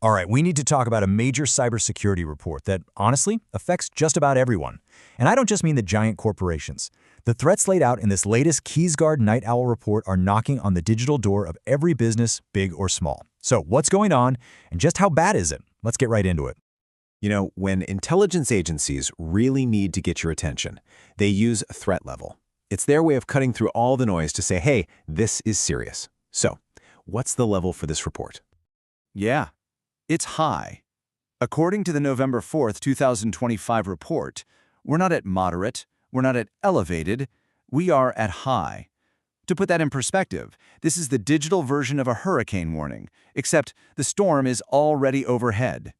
All right, we need to talk about a major cybersecurity report that, honestly, affects just about everyone. And I don't just mean the giant corporations. The threats laid out in this latest KeysGuard Night Owl report are knocking on the digital door of every business, big or small. So what's going on, and just how bad is it? Let's get right into it. You know, when intelligence agencies really need to get your attention, they use threat level. It's their way of cutting through all the noise to say, hey, this is serious. So, what's the level for this report? Yeah, it's high. According to the November 4th, 2025 report, we're not at moderate, we're not at elevated, we are at high. To put that in perspective, this is the digital version of a hurricane warning, except the storm is already overhead.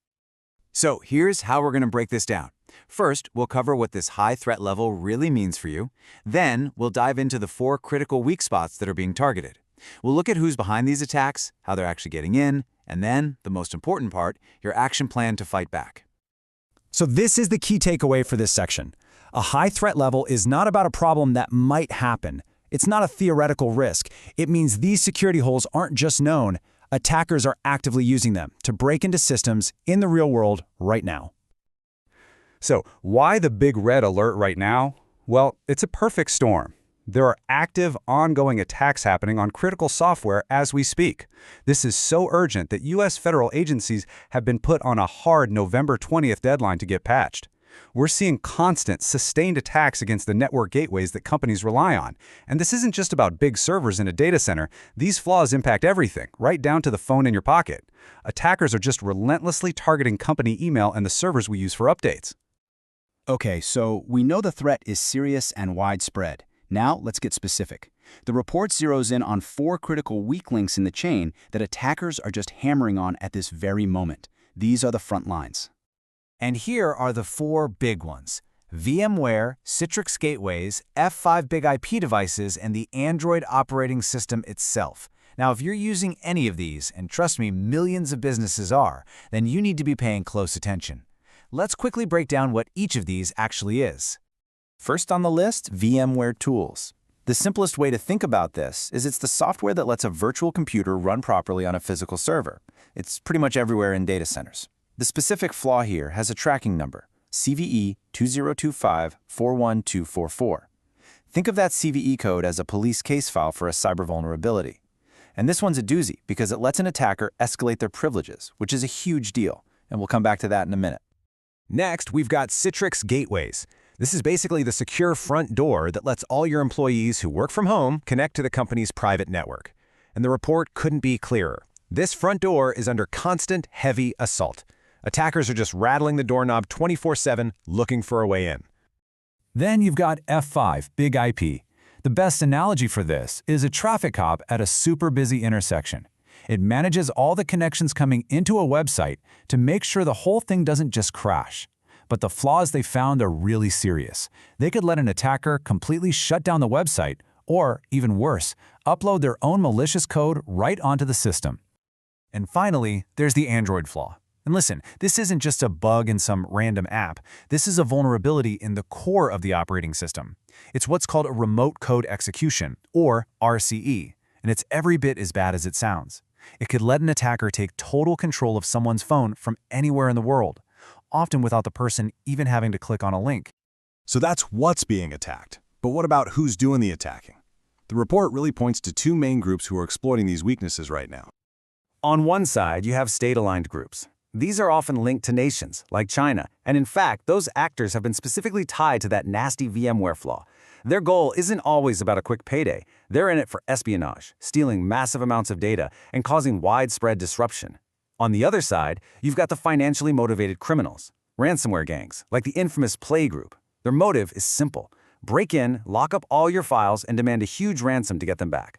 So here's how we're going to break this down. First, we'll cover what this high threat level really means for you. Then, we'll dive into the 4 critical weak spots that are being targeted. We'll look at who's behind these attacks, how they're actually getting in, and then, the most important part, your action plan to fight back. So this is the key takeaway for this section. A high threat level is not about a problem that might happen. It's not a theoretical risk. It means these security holes aren't just known. Attackers are actively using them to break into systems in the real world right now. So why the big red alert right now? Well, it's a perfect storm. There are active, ongoing attacks happening on critical software as we speak. This is so urgent that U.S. federal agencies have been put on a hard November 20th deadline to get patched. We're seeing constant, sustained attacks against the network gateways that companies rely on. And this isn't just about big servers in a data center. These flaws impact everything, right down to the phone in your pocket. Attackers are just relentlessly targeting company email and the servers we use for updates. Okay, so we know the threat is serious and widespread. Now, let's get specific. The report zeroes in on 4 critical weak links in the chain that attackers are just hammering on at this very moment. These are the front lines. And here are the 4 big ones: VMware, Citrix gateways, F5 big IP devices, and the Android operating system itself. Now, if you're using any of these, and trust me, millions of businesses are, then you need to be paying close attention. Let's quickly break down what each of these actually is. First on the list, VMware tools. The simplest way to think about this is it's the software that lets a virtual computer run properly on a physical server. It's pretty much everywhere in data centers. The specific flaw here has a tracking number, CVE 2025-41244. Think of that CVE code as a police case file for a cyber vulnerability. And this one's a doozy because it lets an attacker escalate their privileges, which is a huge deal, and we'll come back to that in a minute. Next, we've got Citrix gateways. This is basically the secure front door that lets all your employees who work from home connect to the company's private network. And the report couldn't be clearer. This front door is under constant, heavy assault. Attackers are just rattling the doorknob 24/7, looking for a way in. Then you've got F5 big IP. The best analogy for this is a traffic cop at a super busy intersection. It manages all the connections coming into a website to make sure the whole thing doesn't just crash. But the flaws they found are really serious. They could let an attacker completely shut down the website, or, even worse, upload their own malicious code right onto the system. And finally, there's the Android flaw. And listen, this isn't just a bug in some random app. This is a vulnerability in the core of the operating system. It's what's called a remote code execution, or RCE, and it's every bit as bad as it sounds. It could let an attacker take total control of someone's phone from anywhere in the world, often without the person even having to click on a link. So that's what's being attacked. But what about who's doing the attacking? The report really points to 2 main groups who are exploiting these weaknesses right now. On one side, you have state-aligned groups. These are often linked to nations, like China, and in fact, those actors have been specifically tied to that nasty VMware flaw. Their goal isn't always about a quick payday. They're in it for espionage, stealing massive amounts of data, and causing widespread disruption. On the other side, you've got the financially motivated criminals, ransomware gangs, like the infamous Play Group. Their motive is simple: break in, lock up all your files, and demand a huge ransom to get them back.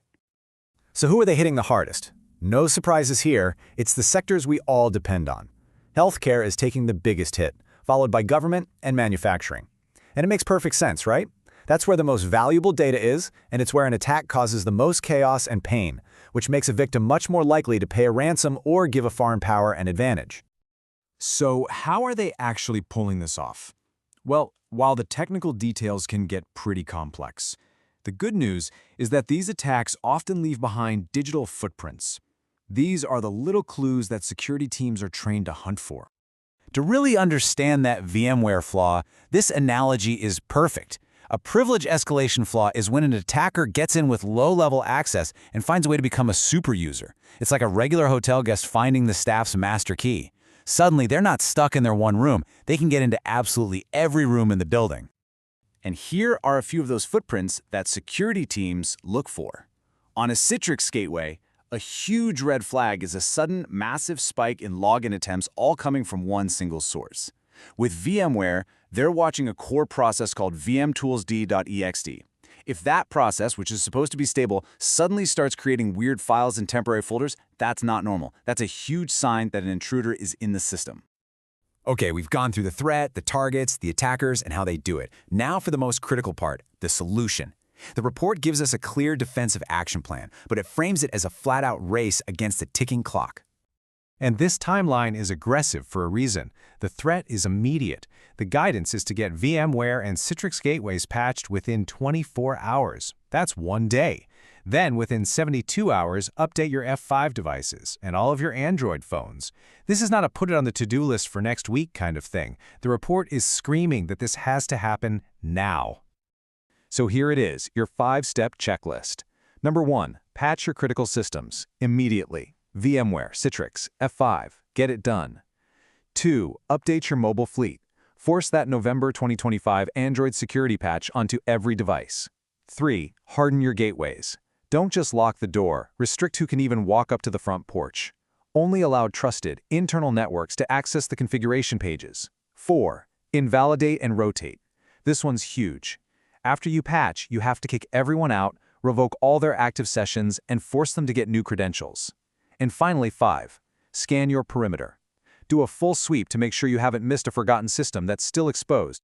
So who are they hitting the hardest? No surprises here, it's the sectors we all depend on. Healthcare is taking the biggest hit, followed by government and manufacturing. And it makes perfect sense, right? That's where the most valuable data is, and it's where an attack causes the most chaos and pain, which makes a victim much more likely to pay a ransom or give a foreign power an advantage. So how are they actually pulling this off? Well, while the technical details can get pretty complex, the good news is that these attacks often leave behind digital footprints. These are the little clues that security teams are trained to hunt for. To really understand that VMware flaw, this analogy is perfect. A privilege escalation flaw is when an attacker gets in with low-level access and finds a way to become a super user. It's like a regular hotel guest finding the staff's master key. Suddenly, they're not stuck in their one room. They can get into absolutely every room in the building. And here are a few of those footprints that security teams look for. On a Citrix gateway, a huge red flag is a sudden, massive spike in login attempts all coming from one single source. With VMware, they're watching a core process called vmtoolsd.ext. If that process, which is supposed to be stable, suddenly starts creating weird files and temporary folders, that's not normal. That's a huge sign that an intruder is in the system. Okay, we've gone through the threat, the targets, the attackers, and how they do it. Now for the most critical part, the solution. The report gives us a clear defensive action plan, but it frames it as a flat-out race against a ticking clock. And this timeline is aggressive for a reason. The threat is immediate. The guidance is to get VMware and Citrix gateways patched within 24 hours. That's one day. Then, within 72 hours, update your F5 devices and all of your Android phones. This is not a put it on the to-do list for next week kind of thing. The report is screaming that this has to happen now. So here it is, your 5-step checklist. Number 1, patch your critical systems immediately. VMware, Citrix, F5, get it done. 2, update your mobile fleet. Force that November 2025 Android security patch onto every device. 3, harden your gateways. Don't just lock the door, restrict who can even walk up to the front porch. Only allow trusted, internal networks to access the configuration pages. 4, invalidate and rotate. This one's huge. After you patch, you have to kick everyone out, revoke all their active sessions, and force them to get new credentials. And finally, 5, scan your perimeter. Do a full sweep to make sure you haven't missed a forgotten system that's still exposed.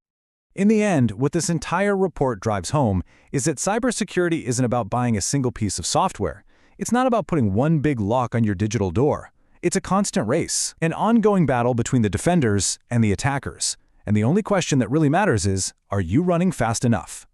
In the end, what this entire report drives home is that cybersecurity isn't about buying a single piece of software. It's not about putting one big lock on your digital door. It's a constant race, an ongoing battle between the defenders and the attackers. And the only question that really matters is, are you running fast enough?